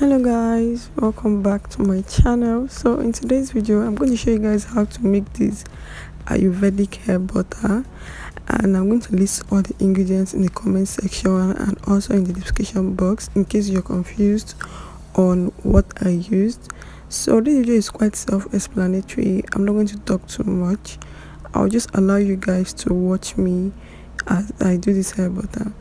Hello guys, welcome back to my channel. So in today's video I'm going to show you guys how to make this Ayurvedic hair butter, and I'm going to list all the ingredients in the comment section and also in the description box in case you're confused on what I used. So this video is quite self-explanatory. I'm not going to talk too much. I'll just allow you guys to watch me as I do this hair butter.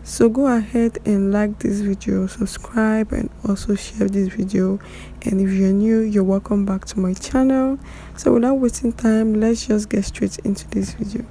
So go ahead and like this video, subscribe, and also share this video. And if you're new, you're welcome back to my channel. So without wasting time, let's just get straight into this video.